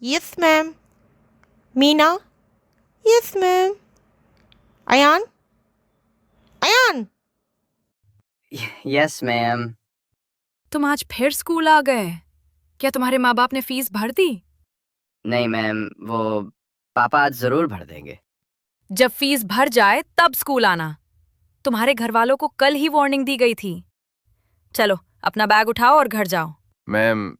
Yes, ma'am. Meena? Yes, ma'am. Ayan? Ayan! Yes ma'am. तुम आज फिर स्कूल आ गए? क्या तुम्हारे माँ बाप ने फीस भर दी? नहीं मैम, वो पापा आज जरूर भर देंगे। जब फीस भर जाए तब स्कूल आना। तुम्हारे घर वालों को कल ही वार्निंग दी गई थी। चलो अपना बैग उठाओ और घर जाओ। मैम,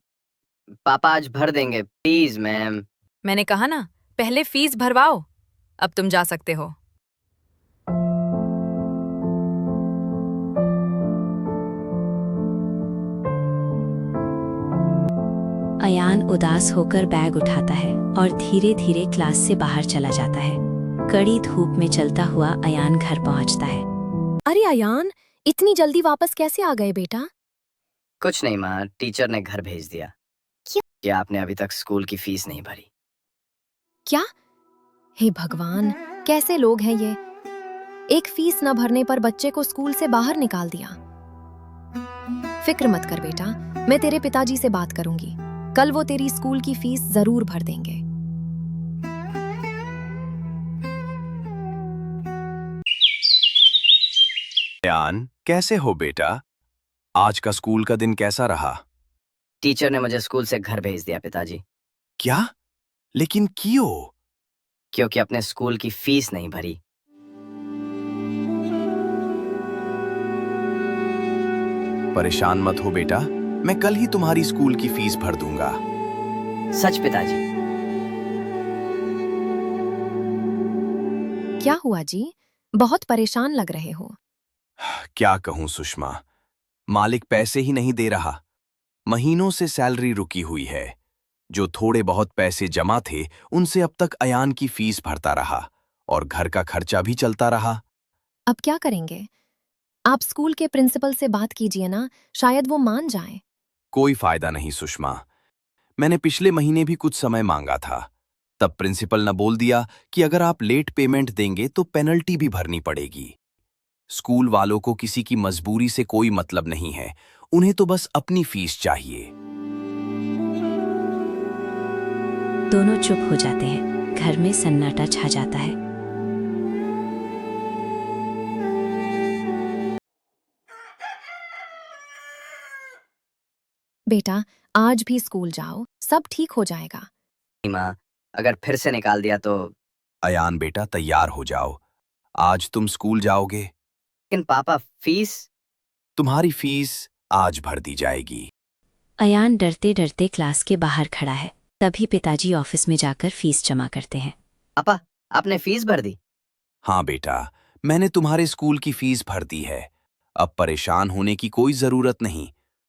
पापा आज भर देंगे, प्लीज मैम। मैंने कहा ना, पहले फीस भरवाओ। अब तुम जा सकते हो। अयान उदास होकर बैग उठाता है और धीरे धीरे क्लास से बाहर चला जाता है। कड़ी धूप में चलता हुआ अयान घर पहुंचता है। अरे अयान, इतनी जल्दी वापस कैसे आ गए बेटा? कुछ नहीं माँ, टीचर ने घर भेज दिया। क्यों? कि आपने अभी तक स्कूल की फीस नहीं भरी। क्या? हे भगवान, कैसे लोग हैं ये? एक फीस न भरने पर बच्चे को स्कूल से बाहर निकाल दिया। फिक्र मत कर बेटा, मैं तेरे पिताजी से बात करूंगी। कल वो तेरी स्कूल की फीस जरूर भर देंगे। अयान, कैसे हो बेटा? आज का स्कूल का दिन कैसा रहा? टीचर ने मुझे स्कूल से घर भेज दिया पिताजी। क्या? लेकिन क्यों? क्योंकि अपने स्कूल की फीस नहीं भरी। परेशान मत हो बेटा, मैं कल ही तुम्हारी स्कूल की फीस भर दूंगा। सच पिताजी? क्या हुआ जी? बहुत परेशान लग रहे हो। क्या कहूं सुषमा, मालिक पैसे ही नहीं दे रहा। महीनों से सैलरी रुकी हुई है। जो थोड़े बहुत पैसे जमा थे उनसे अब तक अयान की फीस भरता रहा और घर का खर्चा भी चलता रहा। अब क्या करेंगे? आप स्कूल के प्रिंसिपल से बात कीजिए ना, शायद वो मान जाए। कोई फायदा नहीं सुषमा, मैंने पिछले महीने भी कुछ समय मांगा था। तब प्रिंसिपल ने बोल दिया कि अगर आप लेट पेमेंट देंगे तो पेनल्टी भी भरनी पड़ेगी। स्कूल वालों को किसी की मजबूरी से कोई मतलब नहीं है, उन्हें तो बस अपनी फीस चाहिए। दोनों चुप हो जाते हैं। घर में सन्नाटा छा जाता है। बेटा, आज भी स्कूल जाओ, सब ठीक हो जाएगा। नहीं माँ, अगर फिर से निकाल दिया तो। अयान बेटा, तैयार हो जाओ, आज तुम स्कूल जाओगे। लेकिन पापा, फीस? तुम्हारी फीस आज भर दी जाएगी। अयान डरते डरते क्लास के बाहर खड़ा है। तभी पिताजी ऑफिस में जाकर फीस जमा करते हैं। पापा, आपने फीस भर दी? हाँ बेटा, मैंने तुम्हारे स्कूल की फीस भर दी है। अब परेशान होने की कोई जरूरत नहीं।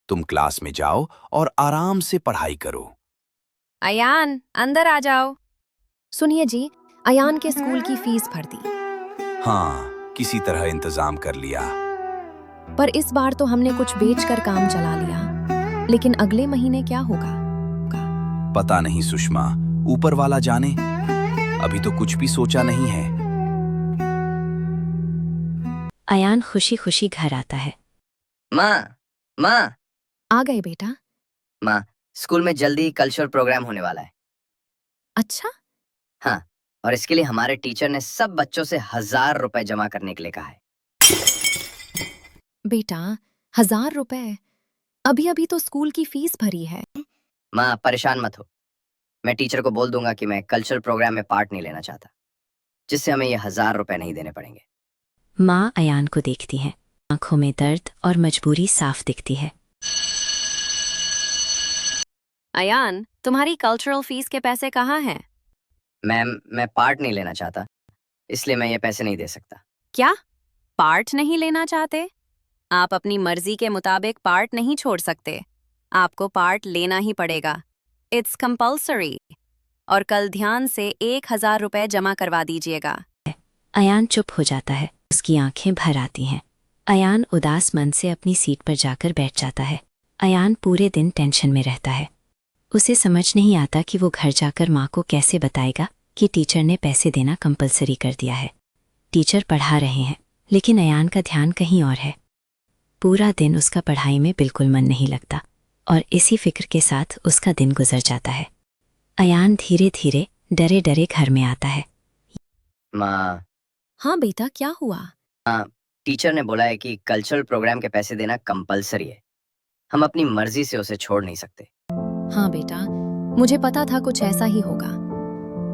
तुम क्लास में जाओ और आराम से पढ़ाई करो। अयान, अंदर आ जाओ। सुनिए जी, अयान के स्कूल की फीस भर दी। हाँ, किसी तरह इंतजाम कर लिया। पर इस बार तो हमने कुछ बेचकर काम चला लिया। लेकिन अगले महीने क्या होगा? पता नहीं सुषमा, ऊपर वाला जाने। अभी तो कुछ भी सोचा नहीं है। अयान खुशी खुशी घर आता है। माँ, माँ, आ गए बेटा? माँ, स्कूल में जल्दी कल्चरल प्रोग्राम होने वाला है। अच्छा, हाँ, और इसके लिए हमारे टीचर ने सब बच्चों से 1000 रुपए जमा करने के लिए कहा है। बेटा, 1000 रुपए? अभी अभी तो स्कूल की फीस भरी है। माँ, परेशान मत हो। मैं टीचर को बोल दूंगा कि मैं कल्चरल प्रोग्राम में पार्ट नहीं लेना चाहता, जिससे हमें ये 1000 रुपए नहीं देने पड़ेंगे। माँ अयान को देखती है। आंखों में दर्द और मजबूरी साफ दिखती है। अयान, तुम्हारी कल्चरल फीस के पैसे कहाँ हैं? मैम, मैं पार्ट नहीं लेना चाहता, इसलिए मैं ये पैसे नहीं दे सकता। क्या? पार्ट नहीं लेना चाहते? आप अपनी मर्जी के मुताबिक पार्ट नहीं छोड़ सकते। आपको पार्ट लेना ही पड़ेगा। It's compulsory. और कल ध्यान से 1000 रुपए जमा करवा दीजिएगा। अयान चुप हो जाता है। उसकी आंखें भर आती हैं। अयान उदास मन से अपनी सीट पर जाकर बैठ जाता है। अयान पूरे दिन टेंशन में रहता है। उसे समझ नहीं आता कि वो घर जाकर माँ को कैसे बताएगा कि टीचर ने पैसे देना कंपलसरी कर दिया है। टीचर पढ़ा रहे हैं, लेकिन अयान का ध्यान कहीं और है। पूरा दिन उसका पढ़ाई में बिल्कुल मन नहीं लगता और इसी फिक्र के साथ उसका दिन गुजर जाता है। अयान धीरे धीरे डरे डरे घर में आता है। माँ, हाँ बेटा, क्या हुआ? टीचर ने बोला है कि कल्चरल प्रोग्राम के पैसे देना कंपलसरी है। हम अपनी मर्जी से उसे छोड़ नहीं सकते। हाँ बेटा, मुझे पता था कुछ ऐसा ही होगा।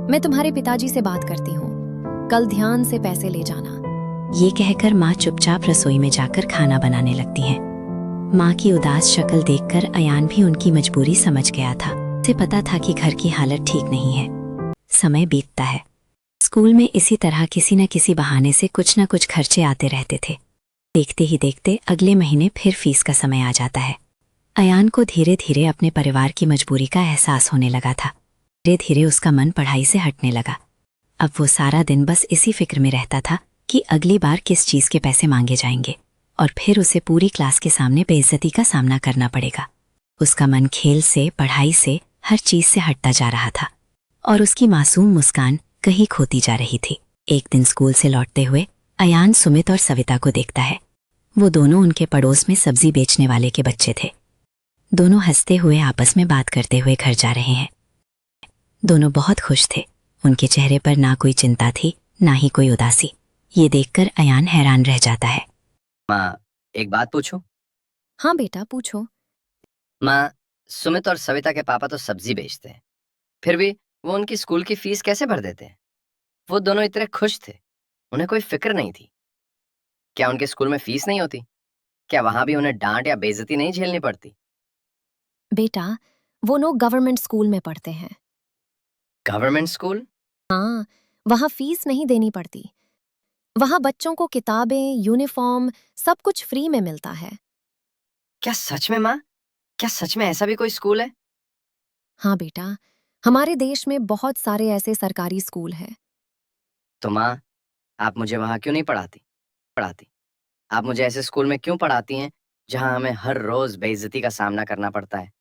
मैं तुम्हारे पिताजी से बात करती हूँ, कल ध्यान से पैसे ले जाना। ये कहकर माँ चुपचाप रसोई में जाकर खाना बनाने लगती हैं। माँ की उदास शक्ल देखकर अयान भी उनकी मजबूरी समझ गया था। उसे पता था कि घर की हालत ठीक नहीं है। समय बीतता है। स्कूल में इसी तरह किसी न किसी बहाने से कुछ न कुछ खर्चे आते रहते थे। देखते ही देखते अगले महीने फिर फीस का समय आ जाता है। अयान को धीरे धीरे अपने परिवार की मजबूरी का एहसास होने लगा था। धीरे धीरे उसका मन पढ़ाई से हटने लगा। अब वो सारा दिन बस इसी फिक्र में रहता था कि अगली बार किस चीज के पैसे मांगे जाएंगे और फिर उसे पूरी क्लास के सामने बेइज्जती का सामना करना पड़ेगा। उसका मन खेल से, पढ़ाई से, हर चीज से हटता जा रहा था और उसकी मासूम मुस्कान कहीं खोती जा रही थी। एक दिन स्कूल से लौटते हुए अयान सुमित और सविता को देखता है। वो दोनों उनके पड़ोस में सब्जी बेचने वाले के बच्चे थे। दोनों हंसते हुए आपस में बात करते हुए घर जा रहे हैं। दोनों बहुत खुश थे। उनके चेहरे पर ना कोई चिंता थी, ना ही कोई उदासी। ये देखकर अयान हैरान रह जाता है। माँ, एक बात पूछूं? हाँ बेटा, पूछो। माँ, सुमित और सविता के पापा तो सब्जी बेचते हैं, फिर भी वो उनकी स्कूल की फीस कैसे भर देते हैं? वो दोनों इतने खुश थे, उन्हें कोई फिक्र नहीं थी। क्या उनके स्कूल में फीस नहीं होती? क्या वहां भी उन्हें डांट या बेइज्जती नहीं झेलनी पड़ती? बेटा, वो लोग गवर्नमेंट स्कूल में पढ़ते हैं। Government school? हाँ, वहाँ फीस नहीं देनी पड़ती। वहाँ बच्चों को किताबें, यूनिफॉर्म, सब कुछ फ्री में मिलता है। क्या सच में माँ? क्या सच में ऐसा भी कोई स्कूल है? हाँ बेटा, हमारे देश में बहुत सारे ऐसे सरकारी स्कूल हैं। तो माँ, आप मुझे वहां क्यों नहीं पढ़ाती? आप मुझे ऐसे स्कूल में क्यों पढ़ाती हैं जहां हमें हर रोज बेइज्जती का सामना करना पड़ता है?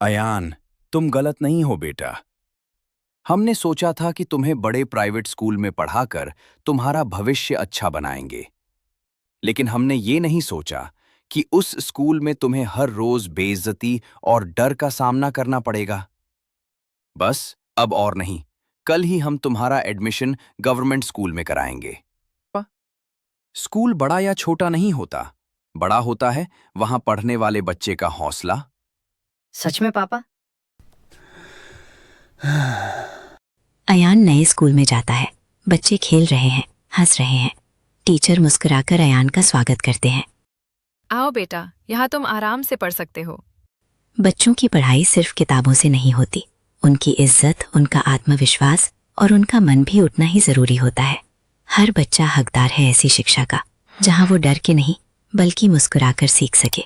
अयान, तुम गलत नहीं हो बेटा। हमने सोचा था कि तुम्हें बड़े प्राइवेट स्कूल में पढ़ाकर तुम्हारा भविष्य अच्छा बनाएंगे, लेकिन हमने ये नहीं सोचा कि उस स्कूल में तुम्हें हर रोज बेइज्जती और डर का सामना करना पड़ेगा। बस अब और नहीं, कल ही हम तुम्हारा एडमिशन गवर्नमेंट स्कूल में कराएंगे। स्कूल बड़ा या छोटा नहीं होता, बड़ा होता है वहां पढ़ने वाले बच्चे का हौसला। सच में पापा? अयान नए स्कूल में जाता है। बच्चे खेल रहे हैं, हंस रहे हैं। टीचर मुस्कुराकर अयान का स्वागत करते हैं। आओ बेटा, यहाँ तुम आराम से पढ़ सकते हो। बच्चों की पढ़ाई सिर्फ किताबों से नहीं होती। उनकी इज्जत, उनका आत्मविश्वास और उनका मन भी उतना ही जरूरी होता है। हर बच्चा हकदार है ऐसी शिक्षा का, जहां वो डर के नहीं बल्कि मुस्कुराकर सीख सके।